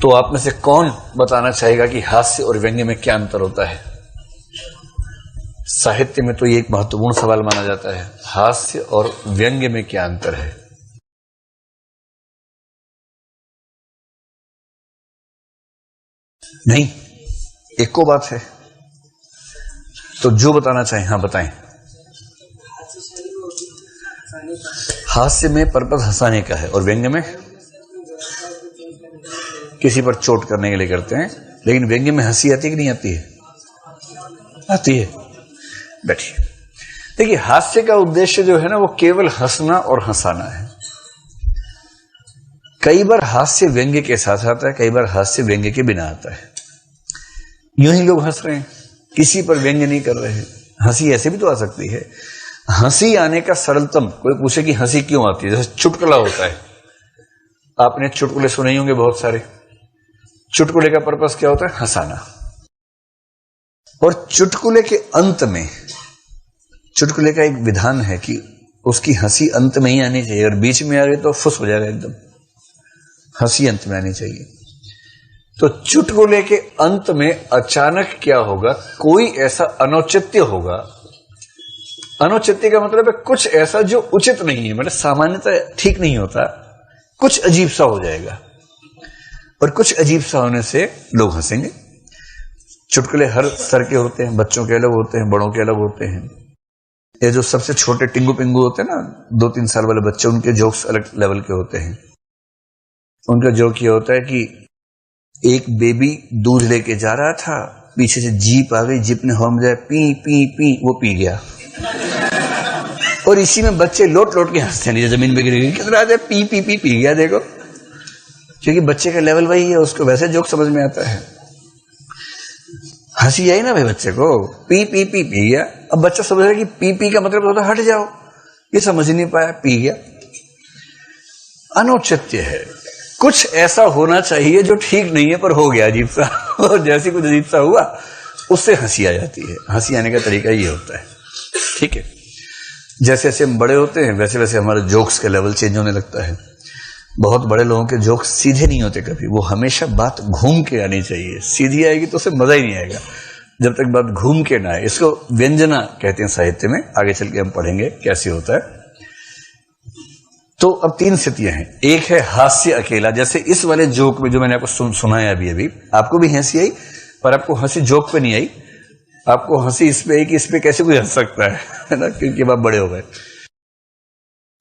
तो आप में से कौन बताना चाहेगा कि हास्य और व्यंग्य में क्या अंतर होता है? साहित्य में तो ये एक महत्वपूर्ण सवाल माना जाता है, हास्य और व्यंग्य में क्या अंतर है? नहीं, एक को बात है। तो जो बताना चाहें, हाँ बताएं। हास्य में पर्पस हंसाने का है और व्यंग्य में किसी पर चोट करने के लिए करते हैं। लेकिन व्यंग्य में हंसी आती है कि नहीं आती है? आती है। बैठिए। देखिए, हास्य का उद्देश्य जो है ना, वो केवल हंसना और हंसाना है। कई बार हास्य व्यंग्य के साथ आता है, कई बार हास्य व्यंग्य के बिना आता है। यूं ही लोग हंस रहे हैं, किसी पर व्यंग्य नहीं कर रहे हैं। हंसी ऐसे भी तो आ सकती है। हंसी आने का सरलतम, कोई पूछे कि हंसी क्यों आती है, जैसे चुटकुला होता है। आपने चुटकुले सुने होंगे बहुत सारे। चुटकुले का पर्पस क्या होता है? हंसाना। और चुटकुले के अंत में, चुटकुले का एक विधान है कि उसकी हंसी अंत में ही आनी चाहिए। अगर बीच में आ गई तो फुस हो जाएगा एकदम। हंसी अंत में आनी चाहिए। तो चुटकुले के अंत में अचानक क्या होगा? कोई ऐसा अनौचित्य होगा। अनौचित्य का मतलब है कुछ ऐसा जो उचित नहीं है, मतलब सामान्यतः ठीक नहीं होता, कुछ अजीब सा हो जाएगा। और कुछ अजीब सा होने से लोग हंसेंगे। चुटकुले हर स्तर के होते हैं, बच्चों के अलग होते हैं, बड़ों के अलग होते हैं। ये जो सबसे छोटे टिंगू पिंगू होते हैं ना, 2-3 साल वाले बच्चे, उनके जोक्स अलग लेवल के होते हैं। उनका जोक ये होता है कि एक बेबी दूध लेके जा रहा था, पीछे से जीप आ गई, जीप ने हॉर्न बजाया, पी पी पी, वो पी गया। और इसी में बच्चे लोट लोट के हंसते हैं, जमीन पे गिर गई, कितना पी पी पी पी गया। देखो, क्योंकि बच्चे का लेवल वही है, उसको वैसे जोक समझ में आता है। हंसी आई ना भाई बच्चे को, पी पी पी पी गया। अब बच्चा समझ रहा है कि पी पी का मतलब होता है हट जाओ, ये समझ नहीं पाया, पी गया। अनौचित्य है, कुछ ऐसा होना चाहिए जो ठीक नहीं है पर हो गया अजीब सा। और जैसे कुछ अजीब सा हुआ, उससे हंसी आ जाती है। हंसी आने का तरीका ये होता है, ठीक है। जैसे जैसे हम बड़े होते हैं वैसे वैसे हमारे जोक्स का लेवल चेंज होने लगता है। बहुत बड़े लोगों के जोक्स सीधे नहीं होते कभी, वो हमेशा बात घूम के आनी चाहिए। सीधी आएगी तो उसे मजा ही नहीं आएगा जब तक बात घूम के ना आए। इसको व्यंजना कहते हैं साहित्य में, आगे चल के हम पढ़ेंगे कैसे होता है। तो अब 3 स्थितियां हैं। एक है हास्य अकेला, जैसे इस वाले जोक में जो मैंने आपको सुनाया अभी अभी, आपको भी हंसी आई, पर आपको हंसी जोक पे नहीं आई, आपको हंसी इस पे आई कि इस पे कैसे कोई हंस सकता है ना, क्योंकि अब आप बड़े हो गए।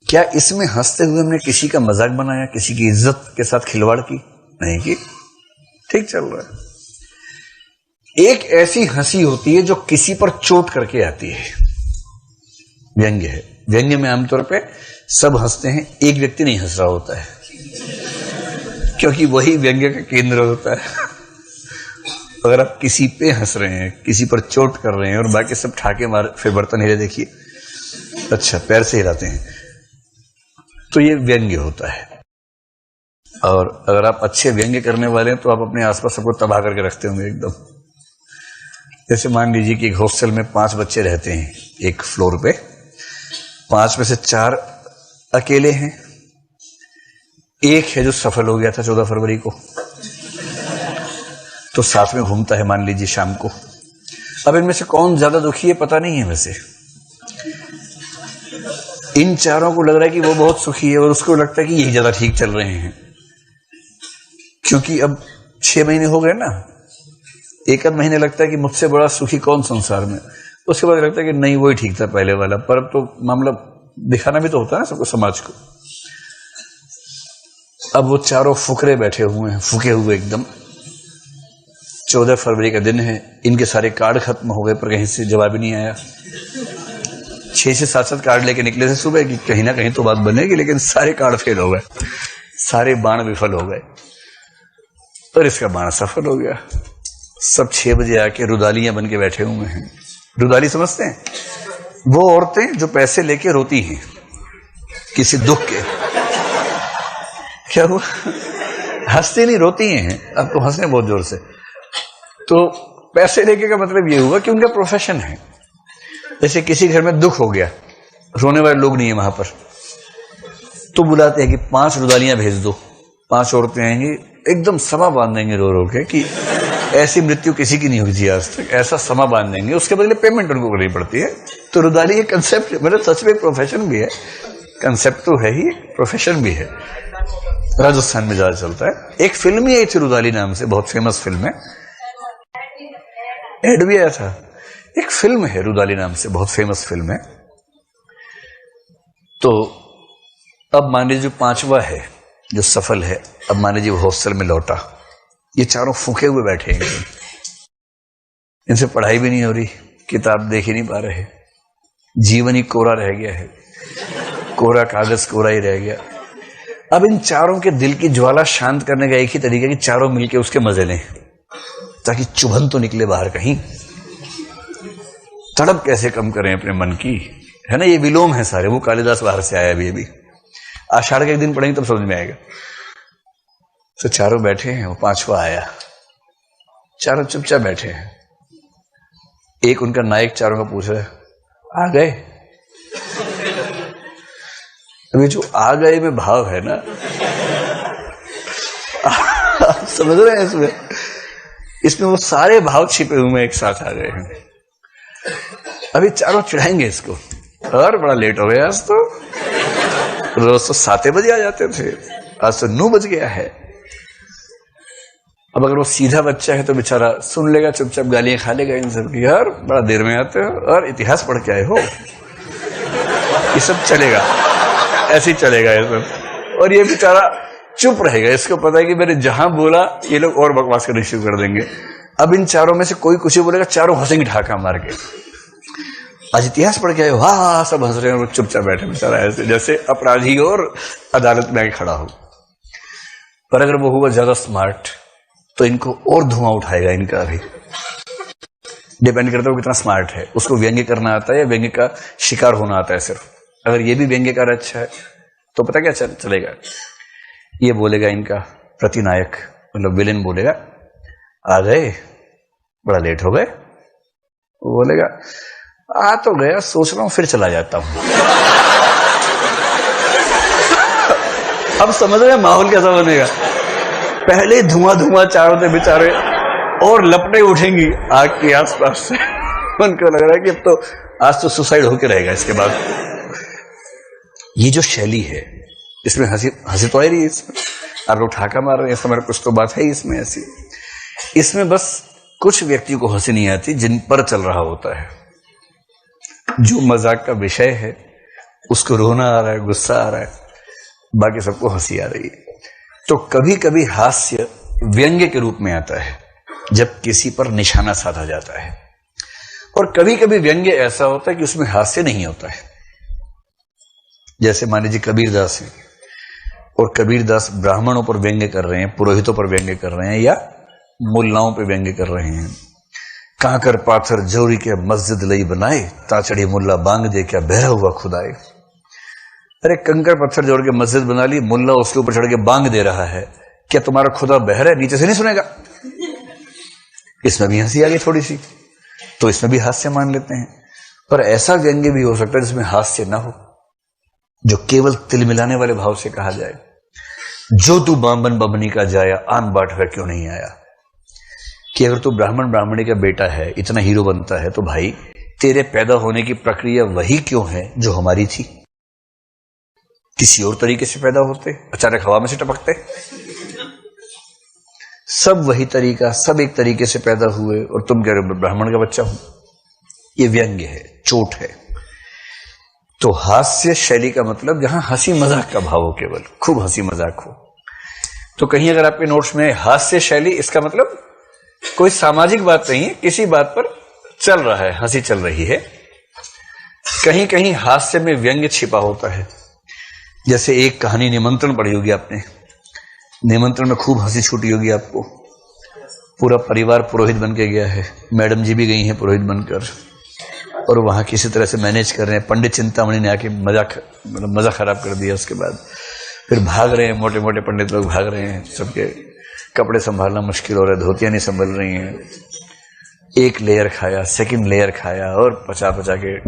क्या इसमें हंसते हुए हमने किसी का मजाक बनाया, किसी की इज्जत के साथ खिलवाड़ की? नहीं की, ठीक चल रहा है। एक ऐसी हंसी होती है जो किसी पर चोट करके आती है, व्यंग्य है। व्यंग्य में आमतौर पे सब हंसते हैं, एक व्यक्ति नहीं हंस रहा होता है, क्योंकि वही व्यंग्य का केंद्र होता है। अगर आप किसी पे हंस रहे हैं, किसी पर चोट कर रहे हैं और बाकी सब ठाके मार, फिर बर्तन हिले देखिए, अच्छा पैर से हिलाते हैं, तो ये व्यंग्य होता है। और अगर आप अच्छे व्यंग्य करने वाले हैं तो आप अपने आसपास सबको तबाह करके रखते होंगे एकदम। जैसे मान लीजिए कि एक हॉस्टल में 5 बच्चे रहते हैं एक फ्लोर पे, 5 में से 4 अकेले हैं, एक है जो सफल हो गया था 14 फरवरी को, तो साथ में घूमता है मान लीजिए शाम को। अब इनमें से कौन ज्यादा दुखी है पता नहीं है। वैसे इन चारों को लग रहा है कि वो बहुत सुखी है और उसको लगता है कि यही ज्यादा ठीक चल रहे हैं, क्योंकि अब 6 महीने हो गए ना। एक आध महीने लगता है कि मुझसे बड़ा सुखी कौन संसार में, उसके बाद लगता है कि नहीं वही ठीक था पहले वाला। पर अब तो मामला दिखाना भी तो होता है ना सबको, समाज को। अब वो चारों फुकरे बैठे हुए हैं, फूके हुए एकदम। 14 फरवरी का दिन है, इनके सारे कार्ड खत्म हो गए पर कहीं से जवाब ही नहीं आया। 6 से 7 कार्ड लेके निकले थे सुबह कि कहीं ना कहीं तो बात बनेगी, लेकिन सारे कार्ड फेल हो गए, सारे बाण विफल हो गए। और इसका बाण सफल हो गया। सब 6 बजे आके रुदालियां बन के बैठे हुए हैं। रुदाली समझते हैं? वो औरतें जो पैसे लेके रोती हैं किसी दुख के। क्या हुआ? हंसती नहीं, रोती हैं। आपको हंसने बहुत जोर से। तो पैसे लेके का मतलब ये हुआ कि उनका प्रोफेशन है। जैसे किसी घर में दुख हो गया, रोने वाले लोग नहीं है वहां पर, तो बुलाते हैं कि 5 रुदालियां भेज दो। 5 औरतें आएंगी, एकदम समा बांध देंगे रो रो के कि ऐसी मृत्यु किसी की नहीं हुई थी आज तक, ऐसा समा बांध देंगे, उसके बदले पेमेंट उनको करनी पड़ती है। तो रुदाली एक कंसेप्ट, मतलब सच में एक प्रोफेशन भी है, कंसेप्ट तो है ही, प्रोफेशन भी है, राजस्थान में ज्यादा चलता है। एक फिल्म ही आई थी रुदाली नाम से, बहुत फेमस फिल्म है, एड भी आया था। एक फिल्म है रुदाली नाम से, बहुत फेमस फिल्म है। तो अब मान लीजिए जो पांचवा है जो सफल है, अब मान लीजिए हॉस्टल में लौटा, ये चारों फूके हुए बैठे हैं, इनसे पढ़ाई भी नहीं हो रही, किताब देख ही नहीं पा रहे, जीवन ही कोरा रह गया है, कोरा कागज कोरा ही रह गया। अब इन चारों के दिल की ज्वाला शांत करने का एक ही तरीका कि चारों मिलके उसके मजे लें, ताकि चुभन तो निकले बाहर कहीं, तड़प कैसे कम करें अपने मन की, है ना। ये विलोम है सारे, वो कालिदास बाहर से आया अभी अभी, आषाढ़ के एक दिन पढ़ेंगे तब समझ में आएगा। तो चारों बैठे हैं, वो पांचवा आया, चारों चुपचाप बैठे हैं। एक उनका नायक चारों का पूछ रहा है, आ गए? अभी जो आ गए में भाव है ना, समझ रहे हैं, इसमें वो सारे भाव छिपे हुए एक साथ आ गए हैं। अभी चारों चिढ़ाएंगे इसको, और बड़ा लेट हो गया आज तो, रोज तो 7 बजे आ जाते थे, आज तो 9 बज गया है। अब अगर वो सीधा बच्चा है तो बेचारा सुन लेगा, चुपचाप गालियां खा लेगा इन सब की, यार बड़ा देर में आते हो और इतिहास पढ़ के आए हो, ये सब चलेगा, ऐसे ही चलेगा ये सब। और ये बेचारा चुप रहेगा, इसको पता है कि मैंने जहां बोला ये लोग और बकवास करने शुरू कर देंगे। अब इन चारों में से कोई कुछ बोलेगा, चारों हंसेंगे ढाका मार के, आज इतिहास पढ़ के आए हो, हाँ सब हंस रहे हैं, वो चुपचाप बैठे बेचारा ऐसे जैसे अपराधी और अदालत में आके खड़ा हो। पर अगर वो हुआ ज्यादा स्मार्ट तो इनको और धुआं उठाएगा इनका भी, डिपेंड करता है वो कितना स्मार्ट है, उसको व्यंग्य करना आता है या व्यंग्य का शिकार होना आता है सिर्फ। अगर ये भी व्यंग्यकार अच्छा है तो पता क्या चलेगा, ये बोलेगा इनका प्रतिनायक, मतलब विलेन बोलेगा, आ गए, बड़ा लेट हो गए। वो बोलेगा, आ तो गया, सोच रहा हूं फिर चला जाता हूं। अब समझ रहे माहौल कैसा बनेगा, पहले धुआं धुआं चारों से बेचारे और लपटें उठेंगी आग के आसपास से, उनको लग रहा है कि अब तो आज तो सुसाइड होके रहेगा इसके बाद। ये जो शैली है इसमें हंसी तो आ रही है, इसमें आप लोग ठाका मार रहे हैं, समझ कुछ तो बात है इसमें ऐसी। इसमें बस कुछ व्यक्तियों को हंसी नहीं आती जिन पर चल रहा होता है, जो मजाक का विषय है उसको रोना आ रहा है, गुस्सा आ रहा है, बाकी सबको हंसी आ रही है। तो कभी कभी हास्य व्यंग्य के रूप में आता है जब किसी पर निशाना साधा जाता है, और कभी कभी व्यंग्य ऐसा होता है कि उसमें हास्य नहीं होता है। जैसे मान लीजिए कबीरदास है, और कबीरदास ब्राह्मणों पर व्यंग्य कर रहे हैं, पुरोहितों पर व्यंग्य कर रहे हैं, या मुल्लाओं पर व्यंग्य कर रहे हैं। कांकर पाथर जोड़ी के मस्जिद लई बनाए, ताचड़ी मुल्ला बांग दे क्या बहरा हुआ खुदाए। अरे कंकर पत्थर जोड़ के मस्जिद बना ली, मुल्ला उसके ऊपर चढ़ के बांग दे रहा है, क्या तुम्हारा खुदा बहरा है, नीचे से नहीं सुनेगा? इसमें भी हंसी आ गई थोड़ी सी, तो इसमें भी हास्य मान लेते हैं। पर ऐसा व्यंग्य भी हो सकता है जिसमें हास्य ना हो, जो केवल तिल मिलाने वाले भाव से कहा जाए, जो तू बामन बमनी का जाया, आन बाट है क्यों नहीं आया। कि अगर तू ब्राह्मण ब्राह्मणी का बेटा है, इतना हीरो बनता है, तो भाई तेरे पैदा होने की प्रक्रिया वही क्यों है जो हमारी थी? किसी और तरीके से पैदा होते, अचानक हवा में से टपकते? सब वही तरीका, सब एक तरीके से पैदा हुए, और तुम कह रहे हो ब्राह्मण का बच्चा हूं। ये व्यंग्य है, चोट है। तो हास्य शैली का मतलब जहां हंसी मजाक का भाव हो, केवल खूब हंसी मजाक हो। तो कहीं अगर आपके नोट्स में हास्य शैली, इसका मतलब कोई सामाजिक बात नहीं है, किसी बात पर चल रहा है, हंसी चल रही है। कहीं कहीं हास्य में व्यंग्य छिपा होता है। जैसे एक कहानी निमंत्रण पढ़ी होगी आपने, निमंत्रण में खूब हंसी छूटी होगी आपको। पूरा परिवार पुरोहित बन के गया है, मैडम जी भी गई हैं पुरोहित बनकर, और वहां किसी तरह से मैनेज कर रहे हैं। पंडित चिंतामणि ने आके मजा खराब कर दिया। उसके बाद फिर भाग रहे हैं, मोटे मोटे पंडित लोग भाग रहे हैं, सबके कपड़े संभालना मुश्किल हो रहा है, धोतियां नहीं संभल रही हैं। एक लेयर खाया, सेकंड लेयर खाया, और पचा पचा के,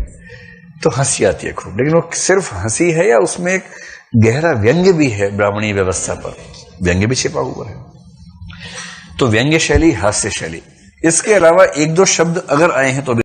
तो हंसी आती है खूब। लेकिन वो सिर्फ हंसी है या उसमें एक गहरा व्यंग्य भी है ब्राह्मणी व्यवस्था पर? व्यंग्य भी छिपा हुआ है। तो व्यंग्य शैली, हास्य शैली, इसके अलावा एक दो शब्द अगर आए हैं तो